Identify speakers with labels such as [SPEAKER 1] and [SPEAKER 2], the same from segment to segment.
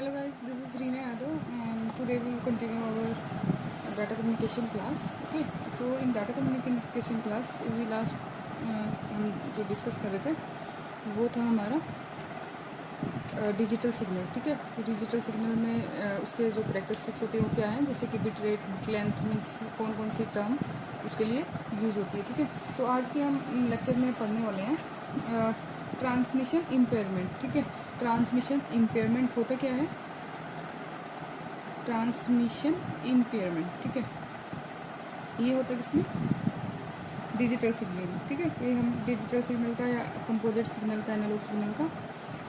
[SPEAKER 1] Hello guys, this is Reena Yadav and today we will continue our data communication class. Okay, so in data communication class we last हम जो discuss कर रहे थे वो था हमारा डिजिटल सिग्नल. ठीक है, तो डिजिटल सिग्नल में उसके जो करेक्टरिस्टिक्स होती हैं वो क्या हैं, जैसे कि bit rate, bit length, means कौन कौन सी टर्म उसके लिए यूज़ होती है. ठीक है, तो आज के हम लेक्चर में पढ़ने वाले हैं ट्रांसमिशन इम्पेयरमेंट. ठीक है, ट्रांसमिशन इम्पेयरमेंट होता क्या है? Transmission impairment. ठीक है, ये होता है किसमें? Digital signal. ठीक है, ये हम डिजिटल सिग्नल का या कंपोजिट सिग्नल का, एनालॉग सिग्नल का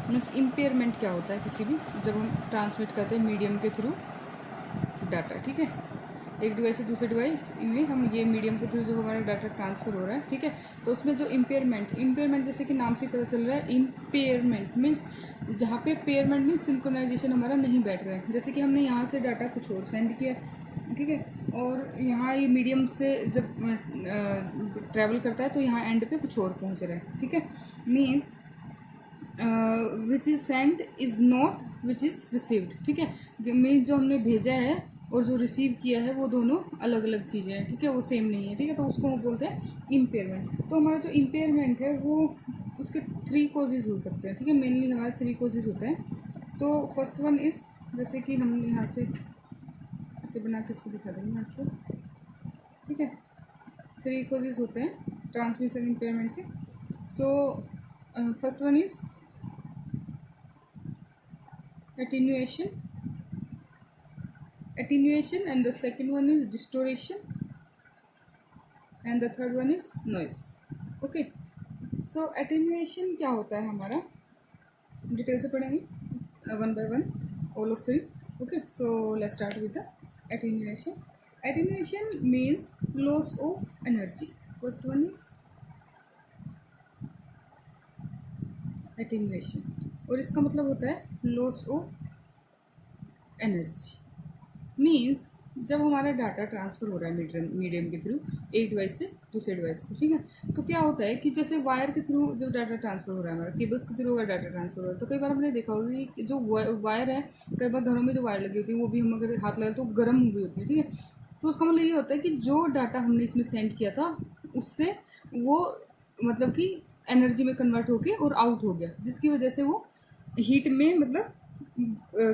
[SPEAKER 1] मीन्स इम्पेयरमेंट क्या होता है किसी भी जब हम ट्रांसमिट करते हैं मीडियम के थ्रू डाटा. ठीक है, एक डिवाइस से दूसरे डिवाइस में हम ये मीडियम के थ्रू जो हमारा डाटा ट्रांसफ़र हो रहा है. ठीक है, तो उसमें जो इम्पेयरमेंट जैसे कि नाम से पता चल रहा है, इम्पेयरमेंट मीन्स जहाँ पे पेयरमेंट मीन्स सिंक्रोनाइजेशन हमारा नहीं बैठ रहा है. जैसे कि हमने यहाँ से डाटा कुछ और सेंड किया. ठीक है, और यहाँ ये मीडियम से जब ट्रैवल करता है तो यहाँ एंड पे कुछ और पहुँच रहा है. ठीक है, means which is send is not which is received. ठीक है, मीन्स जो हमने भेजा है और जो रिसीव किया है वो दोनों अलग अलग चीज़ें हैं. ठीक है, वो सेम नहीं है. ठीक है, तो उसको हम बोलते हैं इम्पेयरमेंट. तो हमारा जो इम्पेयरमेंट है वो उसके 3 कॉजेज़ हो सकते हैं. ठीक है, मेनली हमारे 3 कॉजेज़ होते हैं. सो फर्स्ट वन इज़, जैसे कि हम यहाँ से ऐसे बना के इसको दिखा देंगे आपको. ठीक है, 3 कॉजेज़ होते हैं ट्रांसमिशन इम्पेयरमेंट के. So first one is attenuation and the second one is distortion and the third one is noise. Okay, so attenuation क्या होता है हमारा, डिटेल से पढ़ेंगे one by one all of 3. Okay, so let's start with the attenuation. Attenuation means loss of energy. First one is attenuation और इसका मतलब होता है loss of energy. मीन्स जब हमारा डाटा ट्रांसफ़र हो रहा है मीडियम के थ्रू एक डिवाइस से दूसरे डिवाइस पे. ठीक है, तो क्या होता है कि जैसे वायर के थ्रू जब डाटा ट्रांसफ़र हो रहा है, हमारा केबल्स के थ्रू अगर डाटा ट्रांसफ़र हो रहा है, तो कई बार हमने देखा होगा कि जो वायर है, कई बार घरों में जो वायर लगी होती है वो भी हम अगर हाथ लगाए तो गर्म हो गई होती है. ठीक है, तो उसका मतलब ये होता है कि जो डाटा हमने इसमें सेंड किया था उससे वो मतलब कि एनर्जी में कन्वर्ट होके और आउट हो गया, जिसकी वजह से वो हीट में मतलब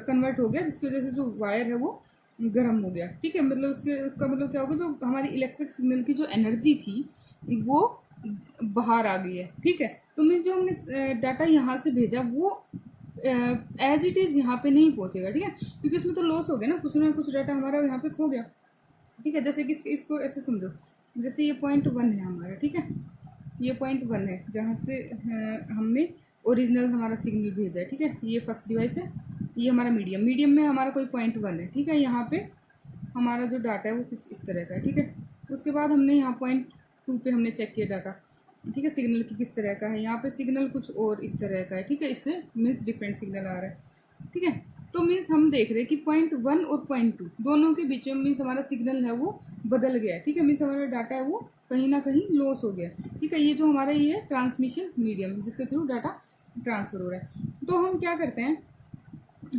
[SPEAKER 1] कन्वर्ट हो गया, जिसकी वजह से जो वायर है वो गर्म हो गया. ठीक है, मतलब उसका मतलब क्या होगा, जो हमारी इलेक्ट्रिक सिग्नल की जो एनर्जी थी वो बाहर आ गई है. ठीक है, तो मीन जो हमने डाटा यहाँ से भेजा वो एज इट इज़ यहाँ पे नहीं पहुँचेगा. ठीक है, क्योंकि इसमें तो लॉस हो गया ना कुछ डाटा हमारा यहाँ पे खो गया. ठीक है, जैसे कि इसको ऐसे समझो, जैसे ये पॉइंट 1 है हमारा. ठीक है, ये पॉइंट 1 है जहाँ से हमने ओरिजिनल हमारा सिग्नल भेजा है. ठीक है, ये फर्स्ट डिवाइस है, ये हमारा मीडियम में हमारा कोई पॉइंट 1 है. ठीक है, यहाँ पे हमारा जो डाटा है वो कुछ इस तरह का है. ठीक है, उसके बाद हमने यहाँ पॉइंट 2 पे हमने चेक किया डाटा. ठीक है, सिग्नल की किस तरह का है, यहाँ पे सिग्नल कुछ और इस तरह का है. ठीक है, इससे मीन्स डिफरेंट सिग्नल आ रहा है. ठीक है, तो मीन्स हम देख रहे हैं कि पॉइंट 1 और पॉइंट 2 दोनों के बीच में मीन्स हमारा सिग्नल है वो बदल गया है. ठीक है, मीन्स हमारा डाटा है वो कहीं ना कहीं लॉस हो गया. ठीक है, ये जो हमारा ये है ट्रांसमिशन मीडियम जिसके थ्रू डाटा ट्रांसफ़र हो रहा है. तो हम क्या करते हैं,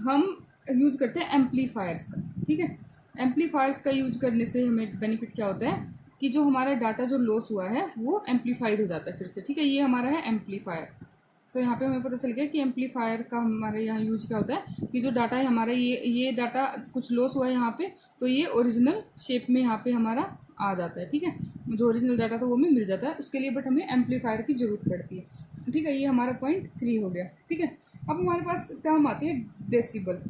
[SPEAKER 1] हम यूज़ करते हैं एम्पलीफायर्स का. ठीक है, एम्पलीफायर्स का यूज करने से हमें बेनिफिट क्या होता है कि जो हमारा डाटा जो लॉस हुआ है वो एम्पलीफाइड हो जाता है फिर से. ठीक है, ये हमारा है एम्पलीफायर. सो यहाँ पे हमें पता चल गया कि एम्पलीफायर का हमारे यहाँ यूज क्या होता है कि जो डाटा है हमारा ये डाटा कुछ लॉस हुआ है यहाँ पे, तो ये ओरिजिनल शेप में यहाँ पे हमारा आ जाता है. ठीक है, जो ओरिजिनल डाटा था वो हमें मिल जाता है उसके लिए, बट हमें एम्पलीफायर की ज़रूरत पड़ती है. ठीक है, ये हमारा पॉइंट 3 हो गया. ठीक है, अब हमारे पास टर्म आती है डेसिबल.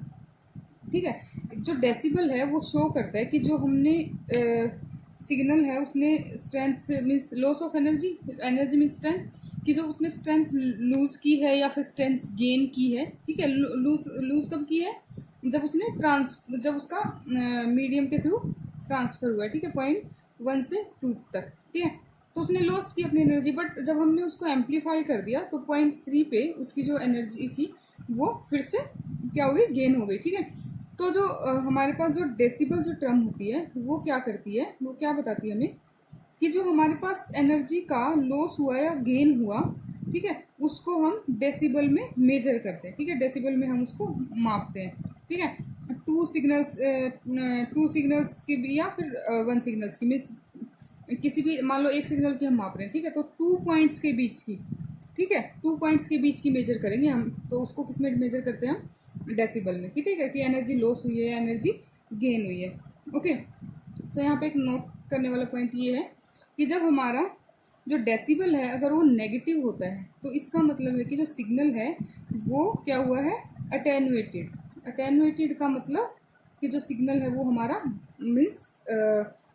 [SPEAKER 1] ठीक है, जो डेसिबल है वो शो करता है कि जो हमने सिग्नल है उसने strength means loss of energy means strength, कि जो उसने स्ट्रेंथ लूज़ की है या फिर स्ट्रेंथ गेन की है. ठीक है, लूज़ कब की है, जब उसका मीडियम के थ्रू ट्रांसफ़र हुआ है. ठीक है, पॉइंट 1 से 2 तक. ठीक है, तो उसने लॉस की अपनी एनर्जी, बट जब हमने उसको एम्पलीफाई कर दिया तो पॉइंट 3 पे उसकी जो एनर्जी थी वो फिर से क्या हो गई, गेन हो गई. ठीक है, तो जो हमारे पास जो डेसिबल जो टर्म होती है वो क्या करती है, वो क्या बताती है हमें कि जो हमारे पास एनर्जी का लॉस हुआ या गेन हुआ, ठीक है, उसको हम डेसिबल में मेजर करते हैं. ठीक है, डेसिबल में हम उसको मापते हैं. ठीक है। टू सिग्नल्स की भी या फिर वन सिग्नल्स की मीन्स किसी भी मान लो एक सिग्नल की हम माप रहे हैं, ठीक है, तो 2 पॉइंट्स के बीच की, ठीक है, 2 पॉइंट्स के बीच की मेजर करेंगे हम, तो उसको किस में मेजर करते हैं हम, डेसिबल में, ठीक है, कि एनर्जी लॉस हुई है या एनर्जी गेन हुई है। ओके, सो यहाँ पे एक नोट करने वाला पॉइंट ये है कि जब हमारा जो डेसिबल है अगर वो नेगेटिव होता है तो इसका मतलब है कि जो सिग्नल है वो क्या हुआ है, अटेनुएटेड। अटेनुएटेड का मतलब कि जो सिग्नल है वो हमारा मीन्स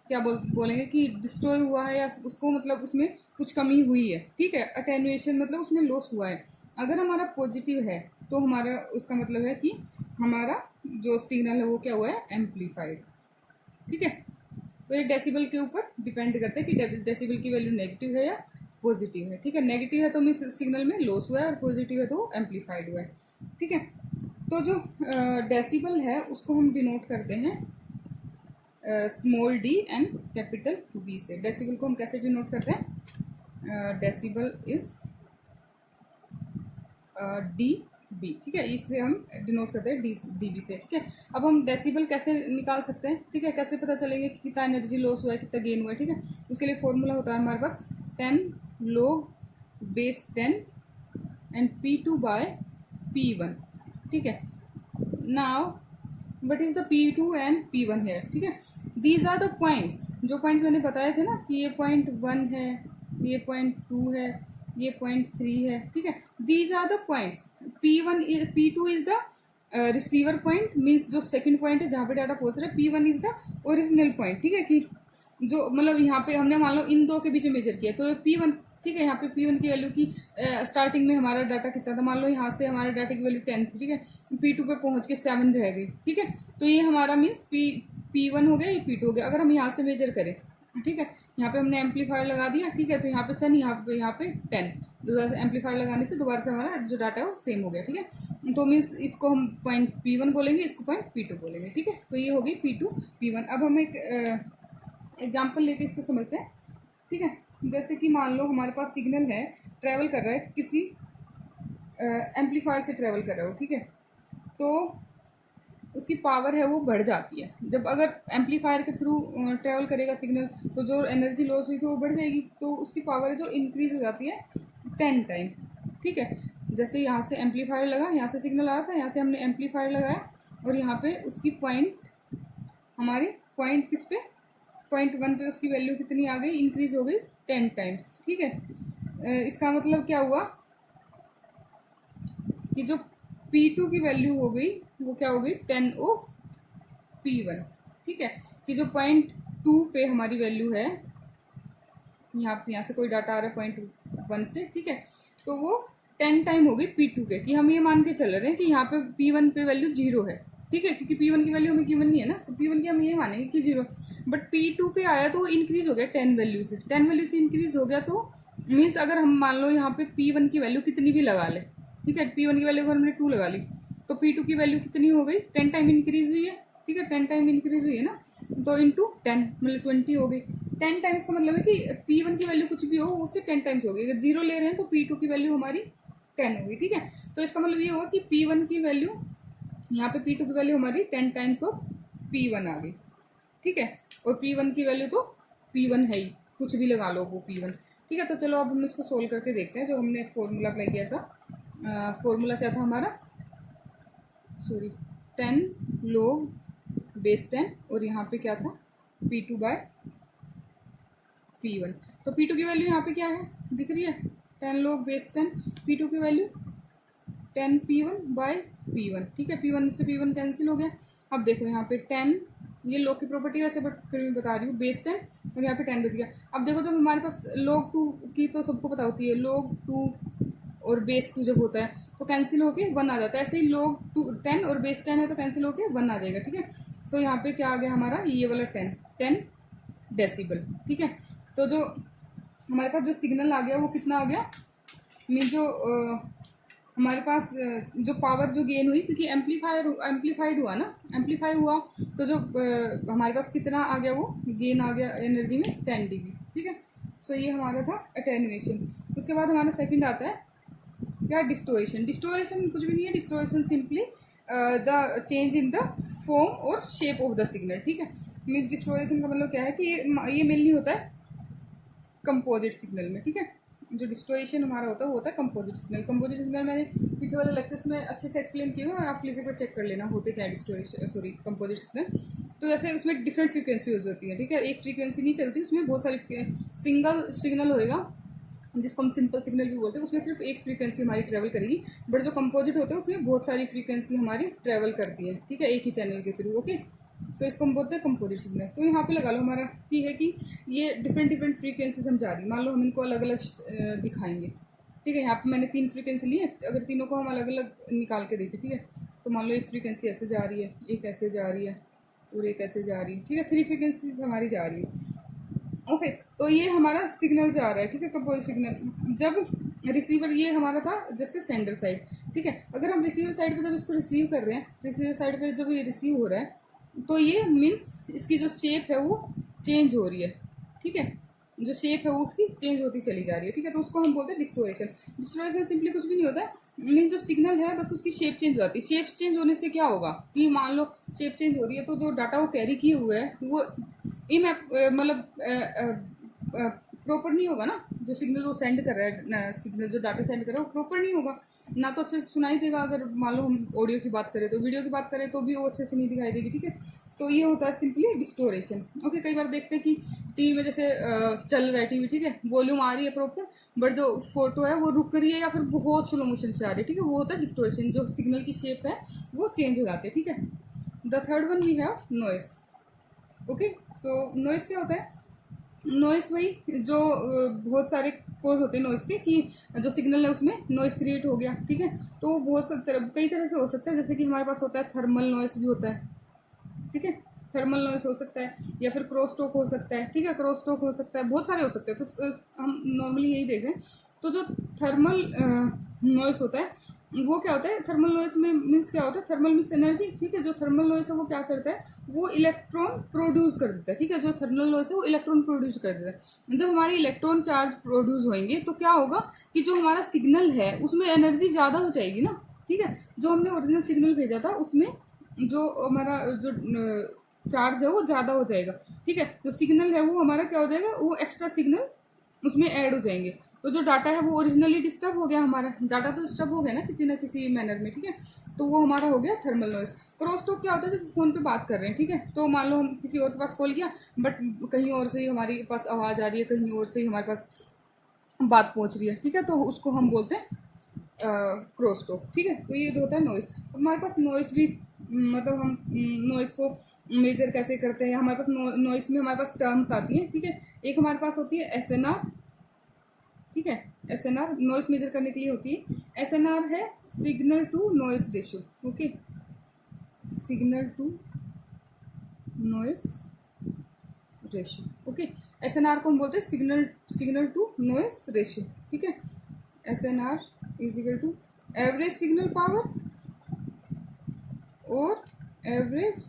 [SPEAKER 1] क्या बोलेंगे कि डिस्ट्रॉय हुआ है या उसको मतलब उसमें कुछ कमी हुई है, ठीक है। अटेनुएशन मतलब उसमें लॉस हुआ है। अगर हमारा पॉजिटिव है तो हमारा उसका मतलब है कि हमारा जो सिग्नल है वो क्या हुआ है, एम्पलीफाइड, ठीक है। तो ये डेसिबल के ऊपर डिपेंड करता है कि डेसिबल की वैल्यू नेगेटिव है या पॉजिटिव है, ठीक है। नेगेटिव है तो मीन्स सिग्नल में लॉस हुआ है और पॉजिटिव है तो एम्पलीफाइड हुआ है, ठीक है। तो जो डेसिबल है उसको हम डिनोट करते हैं small d and capital B से। डेसिबल को हम कैसे डिनोट करते हैं, डेसिबल इज डी बी, ठीक है, इससे हम डिनोट करते हैं डी बी से, ठीक है। अब हम डेसिबल कैसे निकाल सकते हैं, ठीक है, कैसे पता चलेंगे कि कितना एनर्जी लॉस हुआ है कितना गेन हुआ है, ठीक है। उसके लिए फॉर्मूला होता है हमारे पास 10 log base 10 and P2 by P1, ठीक है। Now what is the P2 and P1 है, ठीक है। दीज आर द पॉइंट्स, जो पॉइंट्स मैंने बताए थे ना कि ये पॉइंट 1 है, ये पॉइंट 2 है, ये पॉइंट 3 है, ठीक है। These are the points. P1 P2 is the receiver point means जो सेकंड पॉइंट है जहाँ पे डाटा पहुंच रहा है। P1 is the original point, ठीक है, कि जो मतलब यहाँ पे हमने मान लो इन दो के बीच में मेजर किया तो P1, ठीक है। यहाँ पे P1 की वैल्यू की स्टार्टिंग में हमारा डाटा कितना था, मान लो यहाँ से हमारे डाटा की वैल्यू 10 थी, ठीक है। P2 पे पहुंच के 7 रह गई, ठीक है। तो ये हमारा मीन्स P1 हो गया, ये P2 हो गया। अगर हम यहाँ से मेजर करें, ठीक है, यहाँ पे हमने एम्पलीफायर लगा दिया, ठीक है, तो यहाँ पे 7, यहाँ पे 10, दोबारा से एम्पलीफायर लगाने से दोबारा से हमारा जो डाटा है वो सेम हो गया, ठीक है। तो मीन्स इसको हम पॉइंट P1 बोलेंगे, इसको पॉइंट P2 बोलेंगे, ठीक है। तो ये हो गई P2 P1। अब हम एक एग्जाम्पल लेके इसको समझते हैं, ठीक है। जैसे कि मान लो हमारे पास सिग्नल है, ट्रैवल कर रहा है किसी एम्पलीफायर से ट्रैवल कर रहा हो, ठीक है, तो उसकी पावर है वो बढ़ जाती है। जब अगर एम्पलीफायर के थ्रू ट्रैवल करेगा सिग्नल तो जो एनर्जी लॉस हुई थी वो बढ़ जाएगी, तो उसकी पावर है जो इंक्रीज हो जाती है 10 टाइम, ठीक है। जैसे यहाँ से एम्पलीफायर लगा, यहाँ से सिग्नल आ रहा था, यहाँ से हमने एम्पलीफायर लगाया और यहाँ पे उसकी पॉइंट हमारी पॉइंट किस पे, पॉइंट 1 पे उसकी वैल्यू कितनी आ गई, इंक्रीज हो गई 10 टाइम्स, ठीक है। इसका मतलब क्या हुआ कि जो P2 की वैल्यू हो गई वो क्या हो गई 10 ऑफ P1, ठीक है। कि जो पॉइंट 2 पे हमारी वैल्यू है, यहाँ से कोई डाटा आ रहा है पॉइंट 1 से, ठीक है, तो वो 10 टाइम हो गई P2 के। कि हम ये मान के चल रहे हैं कि यहाँ पे P1 पे वैल्यू 0 है, ठीक है, क्योंकि P1 की वैल्यू हमें गिवन नहीं है ना, तो P1 की हम ये मानेंगे कि 0। बट P2 पे आया तो वो इंक्रीज हो गया 10 वैल्यू से, 10 वैल्यू से इंक्रीज हो गया, तो मीन्स अगर हम मान लो यहाँ पे P1 की वैल्यू कितनी भी लगा ले, ठीक है, P1 की वैल्यू अगर हमने 2 लगा ली तो P2 की वैल्यू कितनी हो गई, 10 टाइम इंक्रीज हुई है, ठीक है, 10 टाइम इंक्रीज हुई है ना, तो इंटू 10 मतलब 20 हो गई। 10 टाइम्स का मतलब है कि P1 की वैल्यू कुछ भी हो उसके 10 टाइम्स हो गई। अगर 0 ले रहे हैं तो P2 की वैल्यू हमारी 10 होगी, ठीक है। तो इसका मतलब ये होगा कि P1 की वैल्यू, यहाँ पे P2 की वैल्यू हमारी 10 टाइम्स ऑफ P1 आ गई, ठीक है। और P1 की वैल्यू तो P1 है ही, कुछ भी लगा लो वो P1, ठीक है। तो चलो अब हम इसको सोल्व करके देखते हैं। जो हमने फॉर्मूला अप्लाई किया था, फॉर्मूला क्या था हमारा, सॉरी 10 log बेस 10 और यहाँ पे क्या था P2 बाय P1। तो P2 की वैल्यू यहाँ पे क्या है दिख रही है, 10 log बेस 10, P2 की वैल्यू 10 P1 बाय P1, ठीक है। P1 से P1 कैंसिल हो गया। अब देखो यहाँ पे 10, ये log की प्रॉपर्टी वैसे बट फिर मैं बता रही हूँ, बेस 10 और यहाँ पे 10 बच गया। अब देखो जब हमारे पास log 2 की तो सबको पता होती है, log 2 और बेस 2 जब होता है तो कैंसिल होके 1 आ जाता है। ऐसे ही log 10 और बेस 10 है तो कैंसिल होके 1 आ जाएगा, ठीक है। सो यहाँ पे क्या आ गया हमारा, ये वाला 10 डेसिबल, ठीक है। तो जो हमारे पास जो सिग्नल आ गया वो कितना आ गया, मीन जो हमारे पास जो पावर जो गेन हुई, क्योंकि एम्पलीफाइड हुआ ना, एम्पलीफाई हुआ तो जो हमारे पास कितना आ गया, वो गेन आ गया एनर्जी में 10 dB, ठीक है। सो ये हमारा था अटेन्यूएशन। उसके बाद हमारा सेकंड आता है क्या, डिस्टोरेशन। डिस्टोरेशन कुछ भी नहीं है, distortion simply the change in the form और शेप ऑफ द सिग्नल, ठीक है। मीन्स डिस्टोरेशन का मतलब क्या है कि ये मेनली होता है कंपोजिट सिग्नल में, ठीक है। जो डिस्टोरेशन हमारा होता है वो होता है कंपोजिट सिग्नल। कंपोजिट सिग्नल मैंने पीछे वाले लेक्चर्स में अच्छे से एक्सप्लेन किया है, आप प्लीज़ एक बार चेक कर लेना होते क्या है डिस्टोरेशन, सॉरी कंपोजिट सिग्नल। तो जैसे उसमें डिफरेंट फ्रीक्वेंसीज होती है, ठीक है, एक फ्रीक्वेंसी नहीं चलती, उसमें बहुत सारी सिंगल सिग्नल होएगा जिसको हम सिंपल सिग्नल भी बोलते हैं, उसमें सिर्फ एक फ्रीक्वेंसी हमारी ट्रैवल करेगी। बट जो कंपोजिट होते हैं उसमें बहुत सारी फ्रीक्वेंसी हमारी ट्रैवल करती है, ठीक है, एक ही चैनल के थ्रू। ओके, सो इसको हम बोलते हैं कंपोजिट सिग्नल। तो यहाँ पे लगा लो हमारा की है कि ये डिफरेंट डिफरेंट फ्रीक्वेंसीज हम जा रही, मान लो हम इनको अलग अलग दिखाएंगे, ठीक है। यहाँ पे मैंने 3 फ्रीक्वेंसी ली है, अगर तीनों को हम अलग अलग निकाल के देखें, ठीक है, तो मान लो एक फ्रीक्वेंसी ऐसे जा रही है, एक ऐसे जा रही है और एक ऐसे जा रही है, ठीक है, 3 फ्रीक्वेंसीज हमारी जा रही है। ओके, तो ये हमारा सिग्नल जा रहा है, ठीक है, कंपोजिट सिग्नल। जब रिसीवर, ये हमारा था जैसे सेंडर साइड, ठीक है, अगर हम रिसीवर साइड पे जब इसको रिसीव कर रहे हैं, रिसीवर साइड पे जब ये रिसीव हो रहा है, तो ये मीन्स इसकी जो शेप है वो चेंज हो रही है, ठीक है, जो शेप है वो उसकी चेंज होती चली जा रही है, ठीक है। तो उसको हम बोलते हैं डिस्टोरेशन। डिस्टोरेशन सिंपली कुछ भी नहीं होता है, मीन जो सिग्नल है बस उसकी शेप चेंज हो जाती है। शेप चेंज होने से क्या होगा कि मान लो शेप चेंज हो रही है, तो जो डाटा वो कैरी किए हुए है वो मतलब प्रॉपर नहीं होगा ना, जो सिग्नल वो सेंड कर रहा है, सिग्नल जो डाटा सेंड कर रहा है वो प्रॉपर नहीं होगा ना, तो अच्छे से सुनाई देगा। अगर मान लो हम ऑडियो की बात करें, तो वीडियो की बात करें तो भी वो अच्छे से नहीं दिखाई देगी, ठीक है। तो ये होता है सिंपली डिस्टोरेशन। ओके, कई बार देखते हैं कि टीवी में जैसे चल रहा है टीवी, ठीक है, वॉल्यूम आ रही है प्रॉपर, बट जो फोटो है वो रुक रही है या फिर बहुत स्लो मोशन से आ रही है, ठीक है, वो होता है डिस्टोरेशन। जो सिग्नल की शेप है वो चेंज हो जाती है, ठीक है। The third one we have noise. Okay, so noise क्या होता है? नॉइस वही जो बहुत सारे कोज होते हैं नॉइस के, कि जो सिग्नल है उसमें नॉइस क्रिएट हो गया, ठीक है। तो बहुत कई तरह से हो सकता है, जैसे कि हमारे पास होता है थर्मल नॉइस भी होता है, ठीक है, थर्मल नॉइस हो सकता है, या फिर क्रॉस टॉक हो सकता है, ठीक है, क्रॉस टॉक हो सकता है, बहुत सारे हो सकते हैं। तो हम नॉर्मली यही देख रहे हैं। तो जो थर्मल नॉइस होता है वो क्या होता है? थर्मल नॉइस में मीन्स क्या होता है? थर्मल मीन्स एनर्जी, ठीक है। जो थर्मल नॉइस है वो क्या करता है? वो इलेक्ट्रॉन प्रोड्यूस कर देता है, ठीक है। जो थर्मल नॉइस है वो इलेक्ट्रॉन प्रोड्यूस कर देता है। जब हमारे इलेक्ट्रॉन चार्ज प्रोड्यूस होंगे तो क्या होगा कि जो हमारा सिग्नल है उसमें एनर्जी ज़्यादा हो जाएगी ना, ठीक है। जो हमने ओरिजिनल सिग्नल भेजा था उसमें जो हमारा जो चार्ज है वो ज़्यादा हो जाएगा, ठीक है। जो सिग्नल है वो हमारा क्या हो जाएगा? वो एक्स्ट्रा सिग्नल उसमें ऐड हो जाएंगे। तो जो डाटा है वो ओरिजिनली डिस्टर्ब हो गया, हमारा डाटा तो डिस्टर्ब हो गया ना किसी ना किसी मैनर में, ठीक है। तो वो हमारा हो गया थर्मल नॉइस। क्रॉस टॉक क्या होता है? जैसे फ़ोन पे बात कर रहे हैं, ठीक है, तो मान लो हम किसी और के पास कॉल किया, बट कहीं और से ही हमारे पास आवाज़ आ रही है, कहीं और से ही हमारे पास बात पहुँच रही है, ठीक है, तो उसको हम बोलते हैं क्रॉस टॉक, ठीक है। तो ये होता है नॉइस। हमारे पास नॉइस भी मतलब हम नॉइस को मेजर कैसे करते हैं? हमारे पास नॉइस में हमारे पास टर्म्स आती हैं, ठीक है। एक हमारे पास होती है SNR, ठीक है, SNR नॉइस मेजर करने के लिए होती है। SNR है signal to noise ratio, okay, signal to noise ratio, okay. SNR को हम बोलते हैं सिग्नल टू नॉइस रेशियो, ठीक है। SNR is equal to average signal power और एवरेज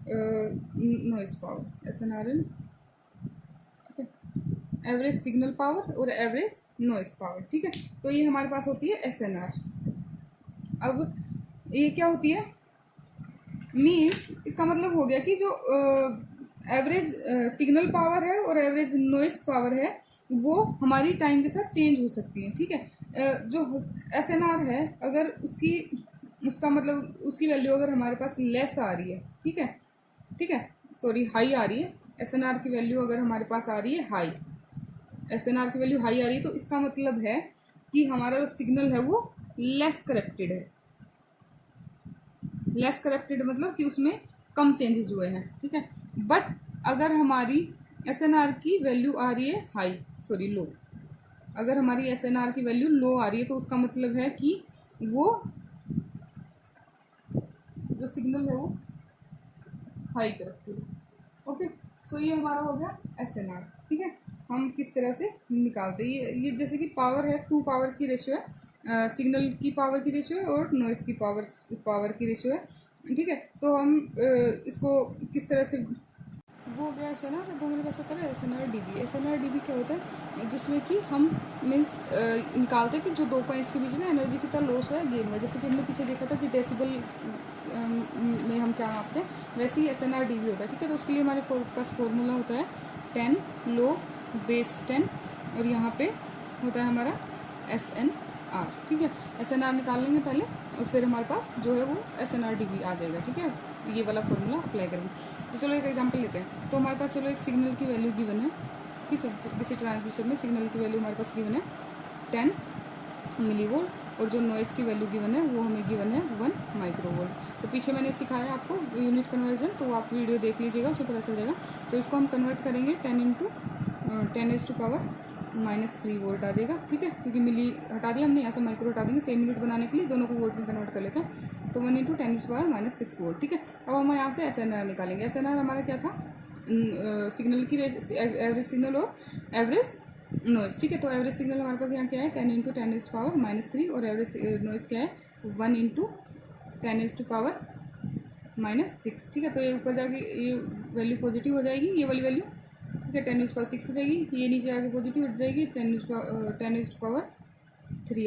[SPEAKER 1] नॉइस पावर। SNR है ना, एवरेज सिग्नल पावर और एवरेज नॉइस पावर, ठीक है। तो ये हमारे पास होती है SNR। अब ये क्या होती है? मीन्स इसका मतलब हो गया कि जो एवरेज सिग्नल पावर है और एवरेज नॉइस पावर है वो हमारी टाइम के साथ चेंज हो सकती है, ठीक है। जो SNR है अगर उसका मतलब उसकी वैल्यू अगर हमारे पास लेस आ रही है, ठीक है, ठीक है, सॉरी हाई आ रही है, SNR की वैल्यू अगर हमारे पास आ रही है हाई, SNR की वैल्यू हाई आ रही है, तो इसका मतलब है कि हमारा जो सिग्नल है वो लेस करप्टेड है। लेस करप्टेड मतलब कि उसमें कम चेंजेस हुए हैं, ठीक है। बट अगर हमारी SNR की वैल्यू आ रही है हाई, सॉरी लो, अगर हमारी SNR की वैल्यू लो आ रही है तो उसका मतलब है कि वो जो सिग्नल है वो हाई करप्टेड है, ओके। सो ये हमारा हो गया SNR, ठीक है। हम किस तरह से निकालते हैं ये जैसे कि पावर है, 2 पावर्स की रेशियो है, सिग्नल की पावर की रेशियो है और नॉइस की पावर की रेशियो है, ठीक है। तो हम इसको किस तरह से हो गया एस एन आर। अब हमारे पास आता है S N R D B. S N R D B क्या होता है, जिसमें कि हम मीन्स निकालते हैं कि जो 2 पॉइंट्स के बीच में एनर्जी कितना लॉस हुआ है, गेन हुआ है। जैसे कि हमने पीछे देखा था कि डेसिबल में हम क्या मापते हैं, वैसे ही S N R D B होता है। ठीक है, तो उसके लिए हमारे पास फॉर्मूला होता है 10 log बेस 10 और यहाँ पे होता है हमारा एस एन आर। ठीक है, एस एन आर निकाल लेंगे पहले और फिर हमारे पास जो है वो S N R D B आ जाएगा। ठीक है, ये वाला फॉर्मूला अप्लाई करेंगे। तो चलो एक एग्जांपल लेते हैं। तो हमारे पास चलो एक सिग्नल की वैल्यू गिवन है, ठीक है, किसी ट्रांसमिशन में सिग्नल की वैल्यू हमारे पास गिवन है 10 मिलीवोल्ट और जो नॉइज़ की वैल्यू गिवन है वो हमें गिवन है 1 माइक्रोवोल्ट। तो पीछे मैंने सिखाया आपको यूनिट कन्वर्जन, तो आप वीडियो देख लीजिएगा, उसमें पता चल जाएगा। तो इसको हम कन्वर्ट करेंगे 10 - 3 वोल्ट आ जाएगा। ठीक है, क्योंकि मिली हटा दिया हमने, यहाँ से माइक्रो हटा देंगे सेम यूनिट बनाने के लिए, दोनों को वोल्ट में कन्वर्ट कर लेते हैं। तो 1 × 10⁻⁶ वोल्ट। ठीक है, अब हम यहाँ से एस एन आर निकालेंगे। एस एन आर हमारा क्या था, सिग्नल की एवरेज सिग्नल और एवरेज नॉइज़। ठीक है, तो एवरेज सिग्नल हमारे पास यहाँ क्या है 10 × 10⁻³ और एवरेज नॉइज़ क्या है 1 × 10⁻⁻⁶। ठीक है, तो ये ऊपर जाके ये वैल्यू पॉजिटिव हो जाएगी, ये वाली वैल्यू। ठीक है, 10⁻6 हो जाएगी, ये नीचे आके पॉजिटिव उठ जाएगी, 10⁻³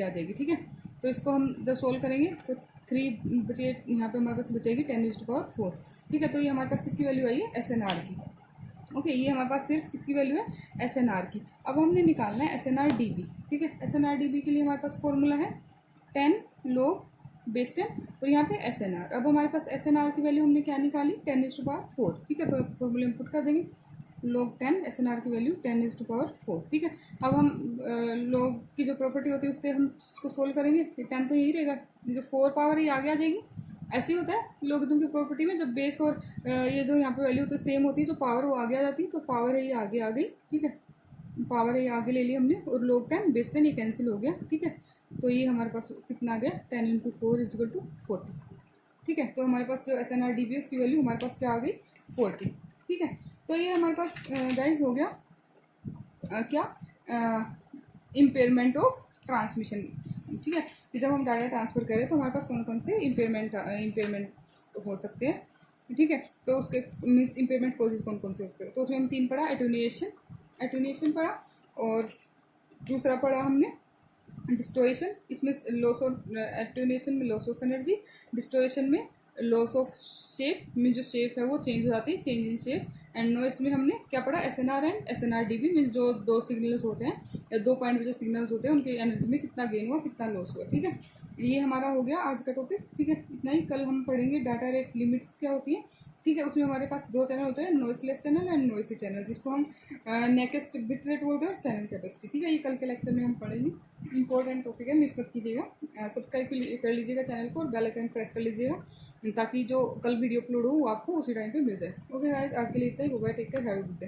[SPEAKER 1] आ जाएगी। ठीक है, तो इसको हम जब सोल्व करेंगे तो 3 बचे, यहाँ पे हमारे पास बचेगी 10⁻4। ठीक है, तो ये हमारे पास किसकी वैल्यू आई है, एस एन आर की। ओके, ये हमारे पास सिर्फ किसकी वैल्यू है, एस एन आर की। अब हमने निकालना है S N R D B. ठीक है, S N R D B के लिए हमारे पास फॉर्मूला है 10 log बेस 10 और यहाँ पे एस एन आर। अब हमारे पास एस एन आर की वैल्यू हमने क्या निकाली 10⁻4। ठीक है, तो फॉर्मूला इनपुट कर देंगे log 10 एस एन आर की वैल्यू 10⁻4। ठीक है, अब हम log की जो प्रॉपर्टी होती है उससे हम इसको सोल्व करेंगे। ये 10 तो यही रहेगा, जो 4 पावर ये आगे आ जाएगी। ऐसे ही होता है लॉगरिथम की प्रॉपर्टी में, जब बेस और ये जो यहाँ पे वैल्यू तो सेम होती है, जो पावर वो आगे आ जाती है, तो पावर है ये आगे आ गई। ठीक है, पावर है ये आगे ले ली हमने और log 10 बेस 10 ये कैंसिल हो गया। ठीक है, तो ये हमारे पास कितना आ गया 10 × 4 = 40। ठीक है, तो हमारे पास जो S N R D B है उसकी वैल्यू हमारे पास क्या आ गई 40। ठीक है, तो ये हमारे पास गाइज हो गया क्या इम्पेयरमेंट ऑफ ट्रांसमिशन। ठीक है, कि जब हम डाटा ट्रांसफ़र करें तो हमारे पास कौन कौन से इम्पेयरमेंट हो सकते हैं। ठीक है, तो उसके मीन्स इम्पेयरमेंट कॉजेज कौन कौन से होते हैं, तो उसमें हम 3 पढ़ा, एटूनिएशन पढ़ा और दूसरा पढ़ा हमने डिस्टोरेशन। इसमें लॉस ऑफ एटूनिएशन में लॉस ऑफ एनर्जी, डिस्टोरेशन में लॉस ऑफ शेप में जो शेप है वो चेंज हो जाती है, change in shape. And noise में हमने क्या पढ़ा S N R and S N R D B, means जो 2 सिग्नल्स होते हैं या 2 पॉइंट पे जो सिग्नल्स होते हैं उनकी एनर्जी में कितना गेन हुआ कितना लॉस हुआ। ठीक है, ये हमारा हो गया आज का टॉपिक। ठीक है, इतना ही। कल हम पढ़ेंगे डाटा रेट लिमिट्स क्या होती है। ठीक है, उसमें हमारे पास 2 चैनल होते हैं, noiseless channel and noisy channel, जिसको हम नेक्स्ट बिट रेट बोलते हैं और चैनल कैपेसिटी। ठीक है, ये कल के लेक्चर में हम पढ़ेंगे। इंपॉर्टेंट टॉपिक है, मिस मत कीजिएगा। सब्सक्राइब कर लीजिएगा चैनल को और बेल आइकन प्रेस कर लीजिएगा ताकि जो कल वीडियो अपलोड हो वो आपको उसी टाइम पे मिल जाए। ओके गाइस, आज के लिए इतना ही। Bye bye, take care, have a good day.